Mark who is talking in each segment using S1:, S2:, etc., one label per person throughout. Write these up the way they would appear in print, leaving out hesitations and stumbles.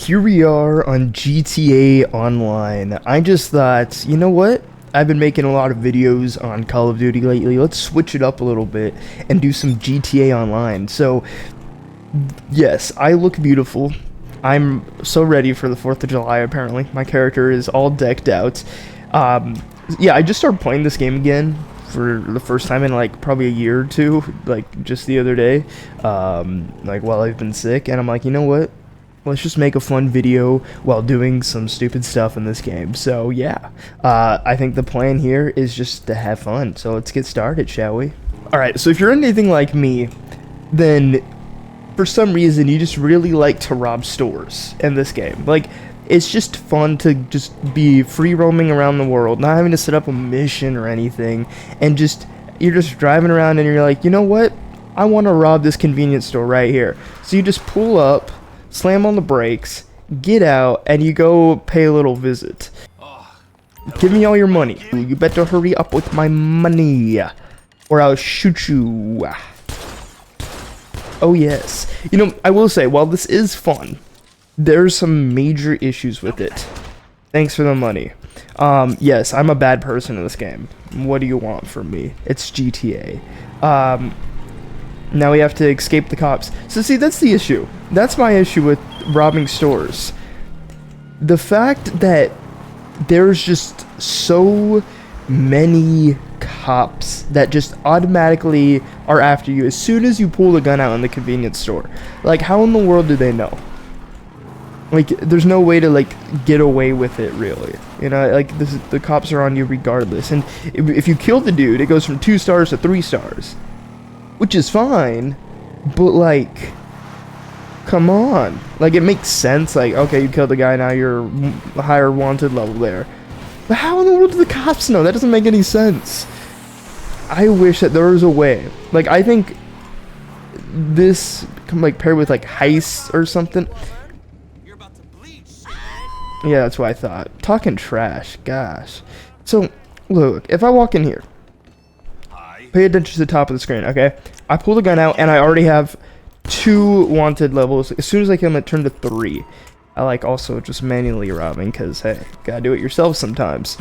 S1: Here we are on GTA Online. I just thought, you know what? I've been making a lot of videos on Call of Duty lately. Let's switch it up a little bit and do some GTA Online. So, yes, I look beautiful. I'm so ready for the 4th of July, apparently. My character is all decked out. Yeah, I just started playing this game again for the first time in like probably a year or two, like just the other day, like while I've been sick, and I'm like, you know what? Let's just make a fun video while doing some stupid stuff in this game. So yeah, I think the plan here is just to have fun. So let's get started, shall we? Alright, so if you're anything like me, then for some reason you just really like to rob stores in this game. Like, it's just fun to just be free roaming around the world, not having to set up a mission or anything, and you're just driving around and you're like, you know what? I want to rob this convenience store right here. So you just pull up, slam on the brakes, get out, and you go pay a little visit. Give me all your money. You better hurry up with my money, or I'll shoot you. Oh yes. You know, I will say, while this is fun, there's some major issues with it. Thanks for the money. Yes, I'm a bad person in this game. What do you want from me? It's GTA. Now we have to escape the cops. So see, that's the issue. That's my issue with robbing stores. The fact that there's just so many cops that just automatically are after you as soon as you pull the gun out in the convenience store. Like, how in the world do they know? Like, there's no way to, like, get away with it, really. You know, like, the cops are on you regardless. And if you kill the dude, it goes from 2 stars to 3 stars. Which is fine, but, like, come on. Like, it makes sense. Like, okay, you killed the guy, now you're a higher wanted level there. But how in the world do the cops know? That doesn't make any sense. I wish that there was a way. Like, I think this, like, paired with, like, heists or something. Yeah, that's what I thought. Talking trash, gosh. So, look, if I walk in here, pay attention to the top of the screen, okay? I pull the gun out, and I already have 2 wanted levels. As soon as I kill them, it turned to 3. I like also just manually robbing, because, hey, gotta do it yourself sometimes.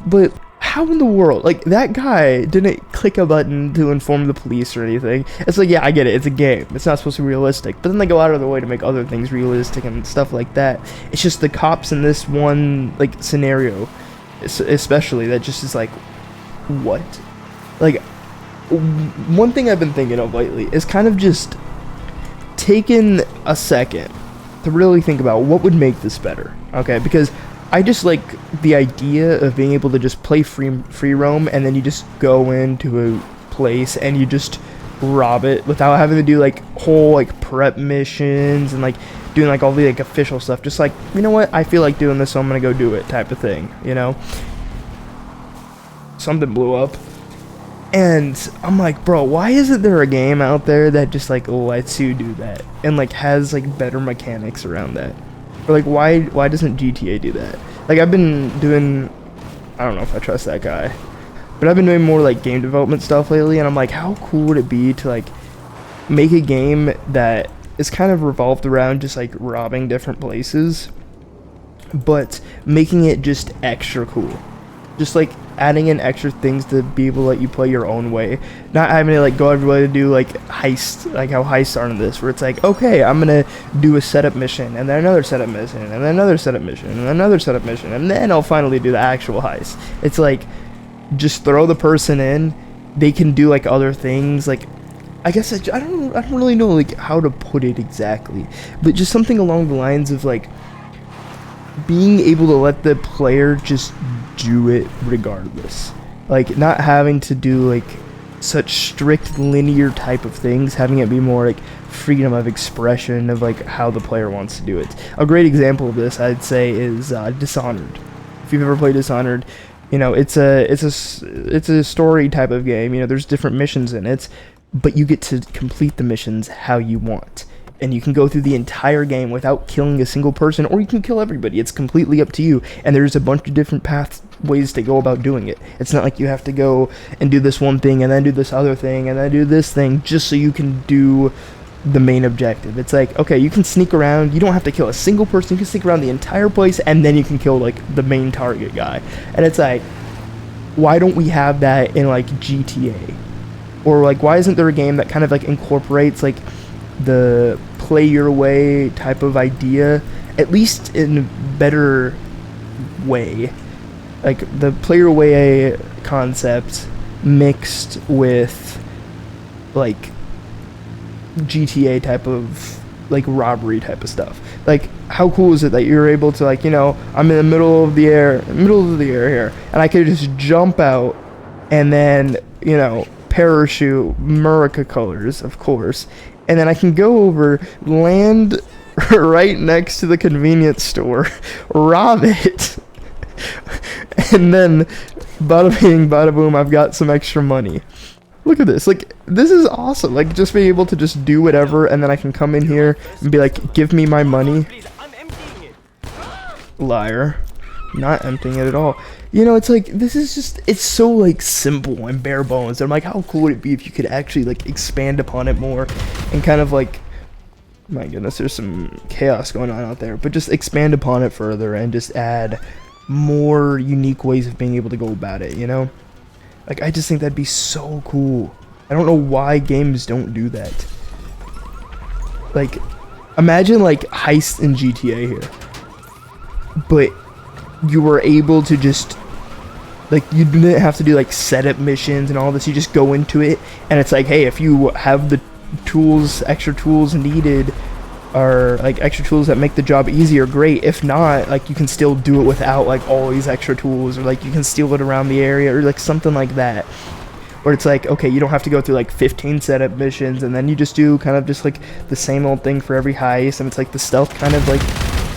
S1: But how in the world? Like, that guy didn't click a button to inform the police or anything. It's like, yeah, I get it. It's a game. It's not supposed to be realistic. But then they go out of their way to make other things realistic and stuff like that. It's just the cops in this one, like, scenario, especially, that just is like, what? Like, one thing I've been thinking of lately is kind of just taking a second to really think about what would make this better, okay? Because I just like the idea of being able to just play free roam, and then you just go into a place and you just rob it without having to do like whole like prep missions and like doing like all the like official stuff. Just like, you know what, I feel like doing this, so I'm gonna go do it type of thing, you know? Something blew up. And I'm like, bro, why isn't there a game out there that just like lets you do that and like has like better mechanics around that? Or like, why doesn't GTA do that? Like, I've been doing, I don't know if I trust that guy, but I've been doing more like game development stuff lately, and I'm like, how cool would it be to like make a game that is kind of revolved around just like robbing different places, but making it just extra cool, just like adding in extra things to be able to let you play your own way, not having to like go everywhere to do like heist, like how heists are in this, where it's like, okay, I'm gonna do a setup mission, and then another setup mission, and then another setup mission, and another setup mission, and then I'll finally do the actual heist. It's like, just throw the person in, they can do like other things, like, I guess I don't really know like how to put it exactly, but just something along the lines of like being able to let the player just do it regardless, like not having to do like such strict linear type of things, having it be more like freedom of expression of like how the player wants to do it. A great example of this, I'd say, is Dishonored. If you've ever played Dishonored, you know, it's a story type of game. You know, there's different missions in it, but you get to complete the missions how you want. And you can go through the entire game without killing a single person, or you can kill everybody. It's completely up to you, and there's a bunch of different ways to go about doing it. It's not like you have to go and do this one thing, and then do this other thing, and then do this thing, just so you can do the main objective. It's like, okay, you can sneak around, you don't have to kill a single person, you can sneak around the entire place, and then you can kill like the main target guy. And it's like, why don't we have that in like GTA? Or like, why isn't there a game that kind of like incorporates like the play your way type of idea, at least in a better way? Like the play your way concept mixed with like GTA type of like robbery type of stuff. Like, how cool is it that you're able to, like, you know, I'm in the middle of the air here, and I could just jump out and then, you know, parachute, Murica colors, of course, and then I can go over, land right next to the convenience store, rob it, and then bada bing, bada boom, I've got some extra money. Look at this. Like, this is awesome. Like, just being able to just do whatever, and then I can come in here and be like, give me my money. Liar. Not emptying it at all. You know, it's like, this is just, it's so, like, simple and bare bones. I'm like, how cool would it be if you could actually, like, expand upon it more and kind of, like, my goodness, there's some chaos going on out there, but just expand upon it further and just add more unique ways of being able to go about it, you know? Like, I just think that'd be so cool. I don't know why games don't do that. Like, imagine, like, heist in GTA here. But you were able to just, like, you didn't have to do, like, setup missions and all this. You just go into it, and it's like, hey, if you have the tools, extra tools needed, or like extra tools that make the job easier, great. If not, like, you can still do it without like all these extra tools, or like you can steal it around the area, or like something like that, where it's like, okay, you don't have to go through like 15 setup missions, and then you just do kind of just like the same old thing for every heist, and it's like the stealth kind of like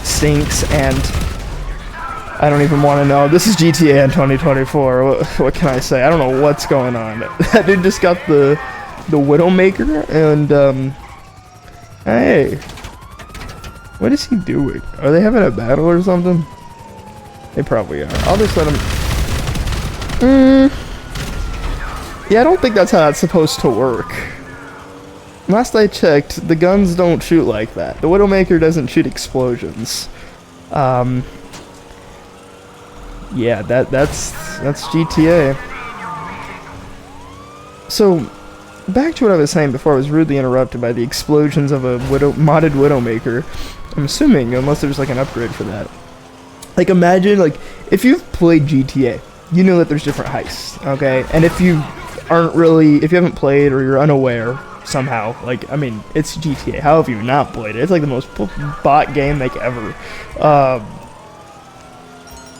S1: sinks. And I don't even want to know. This is GTA in 2024. What can I say? I don't know what's going on. That dude just got the Widowmaker, and hey, what is he doing? Are they having a battle or something? They probably are. I'll just let him. Yeah, I don't think that's how that's supposed to work. Last I checked, the guns don't shoot like that. The Widowmaker doesn't shoot explosions. Yeah, that's GTA. So, back to what I was saying before I was rudely interrupted by the explosions of a modded Widowmaker. I'm assuming, unless there's like an upgrade for that. Like, imagine, like, if you've played GTA, you know that there's different heists, okay? And if you haven't played, or you're unaware somehow, like, I mean, it's GTA. How have you not played it? It's like the most bot game like ever.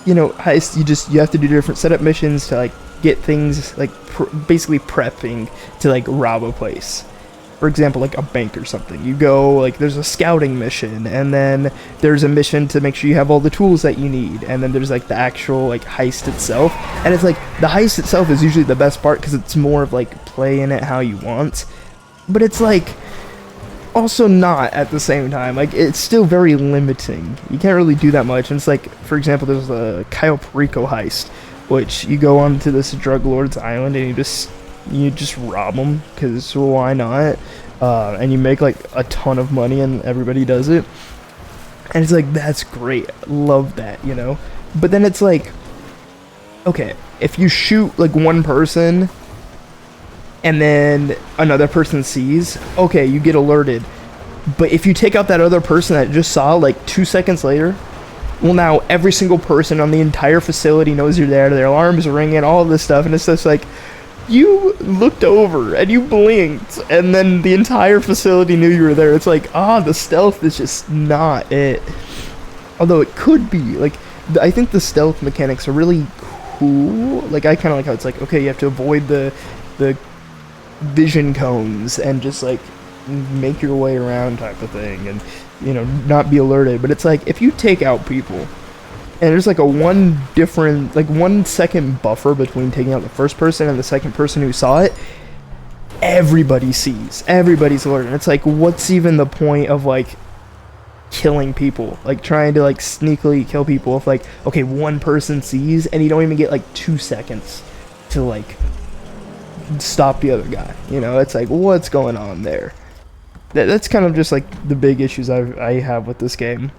S1: You know, heist, you have to do different setup missions to like get things, like basically prepping to like rob a place. For example, like a bank or something. You go, like, there's a scouting mission, and then there's a mission to make sure you have all the tools that you need, and then there's like the actual like heist itself. And it's like the heist itself is usually the best part because it's more of like playing it how you want, but it's like also not at the same time. Like, it's still very limiting. You can't really do that much. And it's like, for example, there's the Cayo Perico heist, which you go onto this drug lord's island and you just rob them, because why not? And you make like a ton of money, and everybody does it. And it's like, that's great. Love that, you know? But then it's like, okay, if you shoot like one person and then another person sees, okay, you get alerted. But if you take out that other person that just saw like 2 seconds later, well, now every single person on the entire facility knows you're there. Their alarms are ringing, all of this stuff, and it's just like, you looked over and you blinked, and then the entire facility knew you were there. It's like, the stealth is just not it. Although it could be. Like, I think the stealth mechanics are really cool. Like, I kind of like how it's like, okay, you have to avoid the vision cones and just like make your way around type of thing, and, you know, not be alerted. But it's like, if you take out people and there's like a 1 second buffer between taking out the first person and the second person who saw it, everybody sees, everybody's alerted. And it's like, what's even the point of like killing people, like trying to like sneakily kill people, if like, okay, one person sees and you don't even get like 2 seconds to like stop the other guy, you know? It's like, what's going on there? that's kind of just like the big issues I have with this game.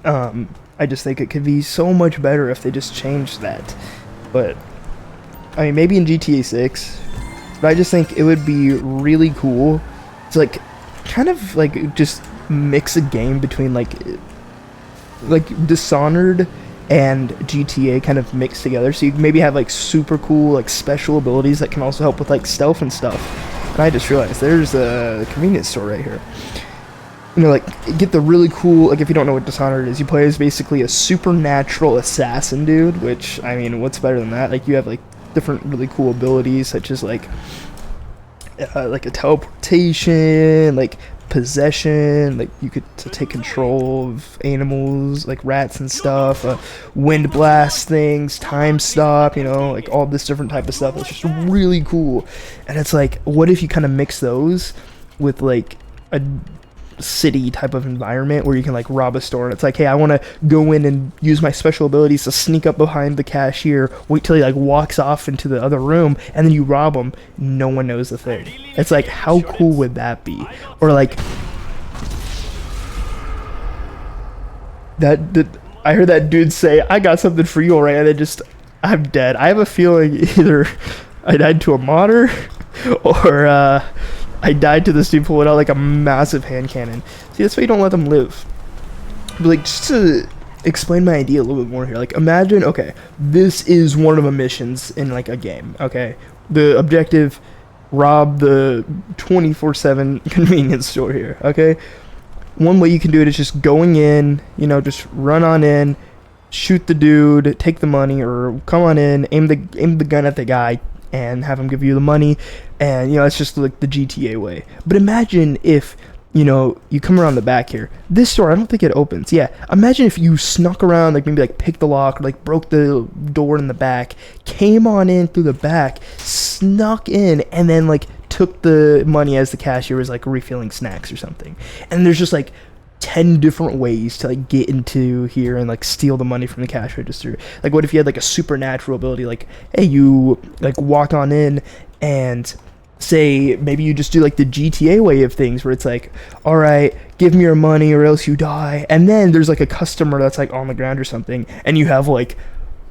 S1: I just think it could be so much better if they just changed that. But I mean, maybe in GTA 6, but I just think it would be really cool to like kind of like just mix a game between like Dishonored and GTA kind of mixed together, so you maybe have like super cool like special abilities that can also help with like stealth and stuff. And I just realized there's a convenience store right here. You know, like, get the really cool, like, if you don't know what Dishonored is, you play as basically a supernatural assassin dude, which, I mean, what's better than that? Like, you have, like, different really cool abilities, such as, like a teleportation, like, possession, like, you could take control of animals, like rats and stuff, wind blast things, time stop, you know, like, all this different type of stuff. It's just really cool. And it's like, what if you kind of mix those with, like, a city type of environment where you can like rob a store, and it's like, hey, I want to go in and use my special abilities to sneak up behind the cashier, wait till he like walks off into the other room, and then you rob him. No one knows a thing. It's like, how cool would that be? Or like that I heard that dude say, I got something for you, alright, and then just, I'm dead. I have a feeling either I died to a modder or I died to this dude pulling out like a massive hand cannon. See, that's why you don't let them live. But like, just to explain my idea a little bit more here, like, imagine, okay, this is one of the missions in like a game, okay? The objective, rob the 24/7 convenience store here, okay? One way you can do it is just going in, you know, just run on in, shoot the dude, take the money, or come on in, aim the gun at the guy, and have him give you the money. And, you know, it's just like the GTA way. But imagine if, you know, you come around the back here. This store, I don't think it opens. Yeah, imagine if you snuck around, like maybe like picked the lock, or like broke the door in the back, came on in through the back, snuck in, and then like took the money as the cashier was like refilling snacks or something. And there's just like 10 different ways to like get into here and like steal the money from the cash register. Like, what if you had like a supernatural ability, like, hey, you like walk on in and say maybe you just do like the GTA way of things, where it's like, all right, give me your money or else you die. And then there's like a customer that's like on the ground or something, and you have like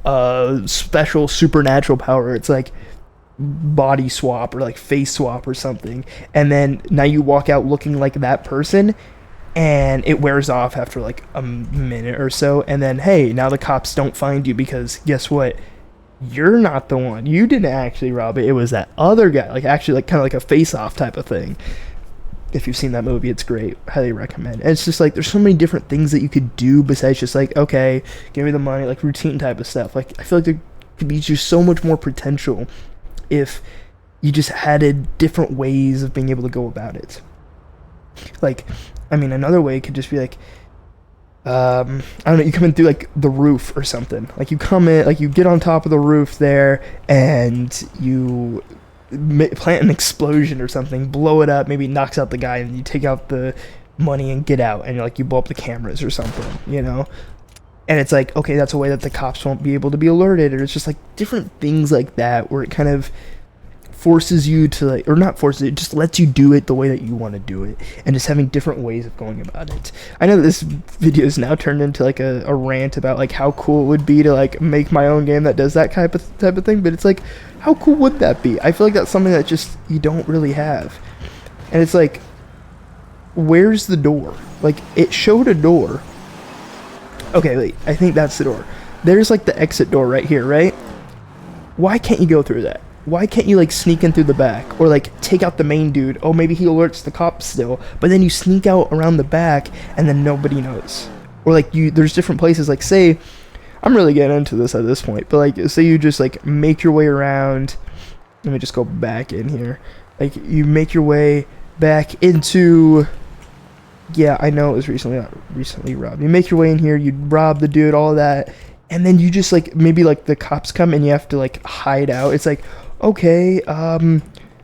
S1: a special supernatural power. It's like body swap or like face swap or something, and then now you walk out looking like that person, and it wears off after like a minute or so, and then, hey, now the cops don't find you because guess what? You're not the one. You didn't actually rob it. It was that other guy. Like, actually, like, kind of like a face-off type of thing. If you've seen that movie, it's great. Highly recommend. And it's just like, there's so many different things that you could do besides just like, okay, give me the money, like routine type of stuff. Like, I feel like there could be just so much more potential if you just added different ways of being able to go about it. Like, I mean, another way could just be like, I don't know, you come in through like the roof or something. Like, you come in, like, you get on top of the roof there, and you plant an explosion or something, blow it up, maybe knocks out the guy, and you take out the money and get out, and like you blow up the cameras or something, you know? And it's like, okay, that's a way that the cops won't be able to be alerted. Or it's just like different things like that, where it kind of forces you to, like, or not forces, it just lets you do it the way that you want to do it, and just having different ways of going about it. I know that this video is now turned into like a rant about like how cool it would be to like make my own game that does that type of thing, but it's like, how cool would that be? I feel like that's something that just you don't really have. And it's like, where's the door? Like, it showed a door. Okay, wait, I think that's the door. There's like the exit door right here, right? Why can't you go through that? Why can't you like sneak in through the back, or like take out the main dude? Oh, maybe he alerts the cops still, but then you sneak out around the back and then nobody knows. Or like, there's different places, like, say, I'm really getting into this at this point, but like, say you just like make your way around. Let me just go back in here. Like, you make your way back into, yeah, I know it was recently robbed. You make your way in here, you rob the dude, all of that, and then you just like, maybe like the cops come and you have to like hide out. It's like, okay,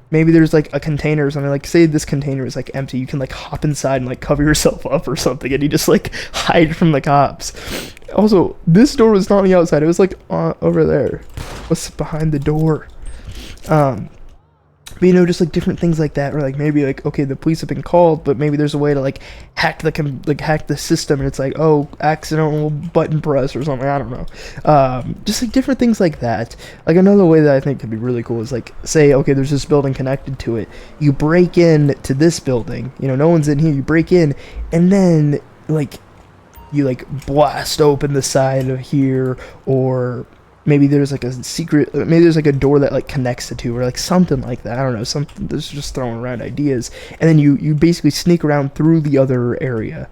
S1: maybe there's like a container or something, like, say this container is like empty, you can like hop inside and like cover yourself up or something, and you just like hide from the cops. Also, this door was not on the outside, it was like over there. What's behind the door? But just like different things like that, or like maybe like, okay, the police have been called, but maybe there's a way to like hack the system, and it's like, oh, accidental button press or something. I don't know. Just like different things like that. Like another way that I think could be really cool is like, say, okay, there's this building connected to it. You break in to this building. No one's in here. You break in, and then like you like blast open the side of here, or maybe there's like a secret, maybe there's like a door that like connects the two, or like something like that. I don't know, something that's just throwing around ideas. And then you basically sneak around through the other area,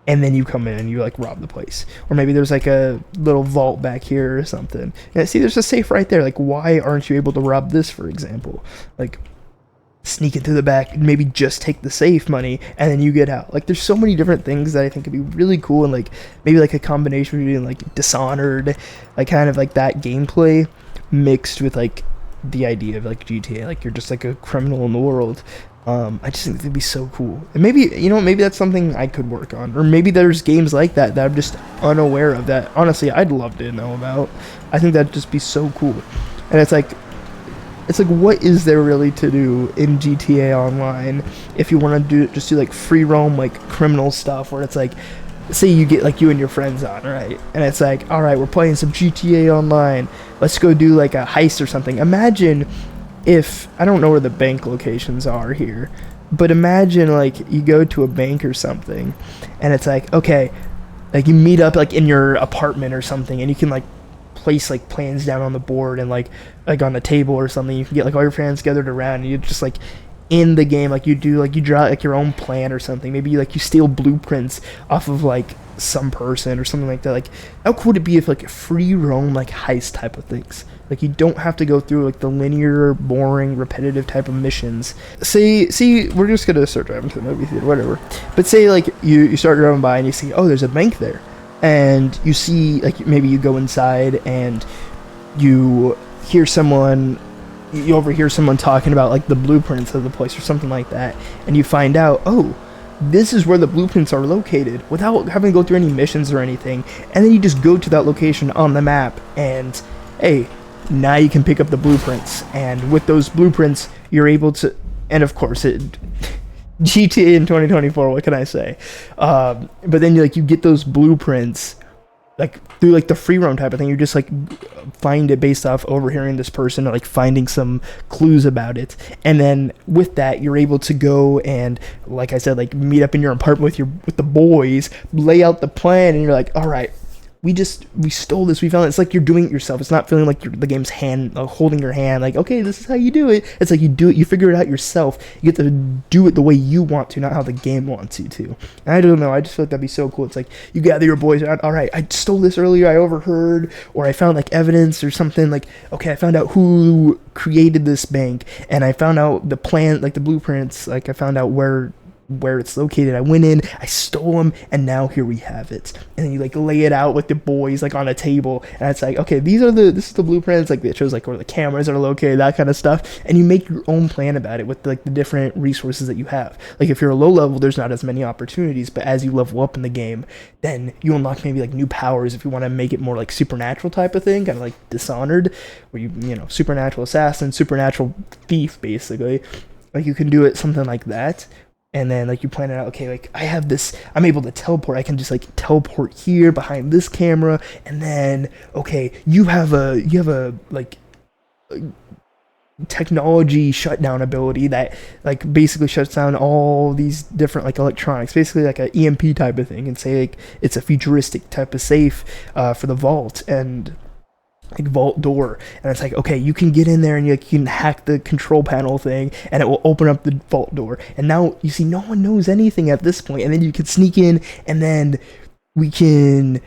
S1: and then you come in and you like rob the place. Or maybe there's like a little vault back here or something, and see, there's a safe right there. Like, why aren't you able to rob this, for example? Like, sneak into the back, maybe just take the safe money, and then you get out. Like, there's so many different things that I think could be really cool, and like maybe like a combination between like Dishonored, like kind of like that gameplay mixed with like the idea of like GTA, like you're just like a criminal in the world. I just think it'd be so cool, and maybe maybe that's something I could work on, or maybe there's games like that I'm just unaware of that honestly I'd love to know about. I think that'd just be so cool, and it's like, what is there really to do in GTA Online if you want to just do like free roam, like criminal stuff, where it's like, say you get like you and your friends on, right? And it's like, all right, we're playing some GTA Online. Let's go do like a heist or something. Imagine if, I don't know where the bank locations are here, but imagine like you go to a bank or something, and it's like, okay, like you meet up like in your apartment or something, and you can like place like plans down on the board, and like on the table or something. You can get like all your friends gathered around, and you just like in the game, like you draw like your own plan or something. Maybe you steal blueprints off of like some person or something like that. Like, how cool would it be if like free roam like heist type of things? Like, you don't have to go through like the linear, boring, repetitive type of missions. Say we're just gonna start driving to the movie theater, whatever. But say like you start driving by and you see, oh, there's a bank there. And you see, like, maybe you go inside and you overhear someone talking about like the blueprints of the place or something like that, and you find out, oh, this is where the blueprints are located, without having to go through any missions or anything. And then you just go to that location on the map, and hey, now you can pick up the blueprints, and with those blueprints you're able to, and of course GTA in 2024, what can I say? But then you get those blueprints like through like the free roam type of thing. You just like find it based off overhearing this person, or like finding some clues about it, and then with that you're able to go and, like I said, like meet up in your apartment with the boys, lay out the plan, and you're like, all right, we stole this, we found it. It's like you're doing it yourself. It's not feeling like the game's holding your hand, like, okay, this is how you do it. It's like you do it, you figure it out yourself. You get to do it the way you want to, not how the game wants you to. And I don't know, I just feel like that'd be so cool. It's like you gather your boys around, all right, I stole this earlier, I overheard, or I found like evidence or something, like, okay, I found out who created this bank, and I found out the plan, like the blueprints, like I found out where it's located. I went in, I stole them, and now here we have it. And then you like lay it out with the boys like on a table, and it's like, okay, this is the blueprints. Like, it shows like where the cameras are located, that kind of stuff, and you make your own plan about it with like the different resources that you have. Like, if you're a low level, there's not as many opportunities, but as you level up in the game, then you unlock maybe like new powers if you want to make it more like supernatural type of thing, kind of like Dishonored, where you supernatural assassin, supernatural thief, basically. Like, you can do it something like that. And then like you plan it out, okay, like I have this, I'm able to teleport, I can just like teleport here behind this camera, and then okay, you have a like technology shutdown ability that like basically shuts down all these different like electronics, basically like an EMP type of thing, and say like it's a futuristic type of safe for the vault, and like vault door, and it's like, okay, you can get in there and you can hack the control panel thing, and it will open up the vault door, and now you see no one knows anything at this point, and then you can sneak in, and then we can,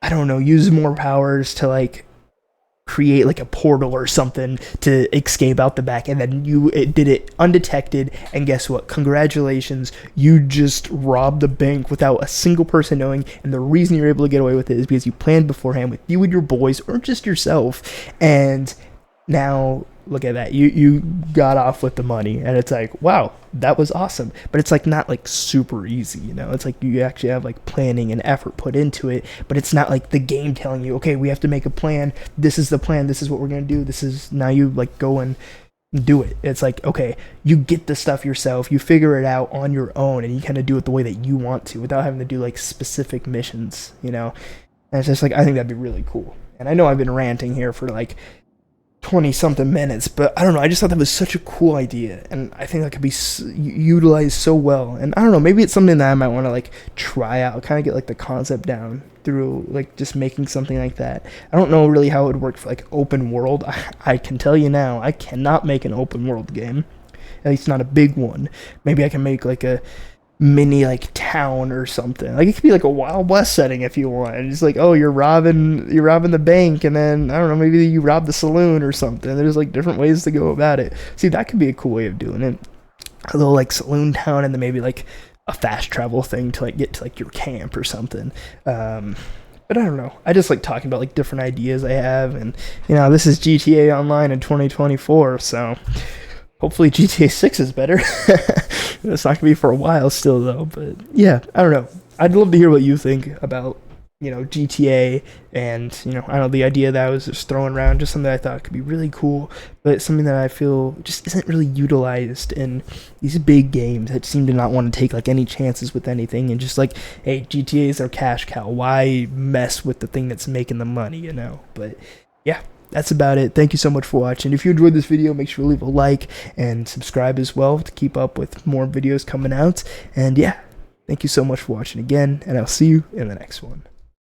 S1: I don't know, use more powers to like create like a portal or something to escape out the back, and then it did it undetected, and guess what, congratulations, you just robbed the bank without a single person knowing. And the reason you're able to get away with it is because you planned beforehand with you and your boys, or just yourself, and now look at that, you got off with the money, and it's like, wow, that was awesome. But it's like not like super easy, it's like you actually have like planning and effort put into it, but it's not like the game telling you, okay, we have to make a plan, this is the plan, this is what we're gonna do, this is, now you like go and do it. It's like, okay, you get the stuff yourself, you figure it out on your own, and you kind of do it the way that you want to without having to do like specific missions, you know? And it's just like, I think that'd be really cool. And I know I've been ranting here for like 20 something minutes, but I don't know, I just thought that was such a cool idea, and I think that could be utilized so well. And I don't know, maybe it's something that I might want to like try out, kind of get like the concept down through like just making something like that. I don't know really how it would work for like open world. I can tell you now, I cannot make an open world game, at least not a big one. Maybe I can make like a mini like town or something. Like it could be like a Wild West setting if you want. And it's like, oh, you're robbing the bank, and then I don't know, maybe you rob the saloon or something. There's like different ways to go about it. See, that could be a cool way of doing it. A little like saloon town, and then maybe like a fast travel thing to like get to like your camp or something. But I don't know. I just like talking about like different ideas I have, and you know, this is GTA Online in 2024, so hopefully GTA 6 is better. It's not going to be for a while still, though. But yeah, I don't know. I'd love to hear what you think about, you know, GTA and, you know, I don't know, the idea that I was just throwing around, just something that I thought could be really cool, but something that I feel just isn't really utilized in these big games that seem to not want to take like any chances with anything, and just like, hey, GTA is their cash cow. Why mess with the thing that's making the money, you know? But yeah. That's about it. Thank you so much for watching. If you enjoyed this video, make sure to leave a like and subscribe as well to keep up with more videos coming out. And yeah, thank you so much for watching again, and I'll see you in the next one.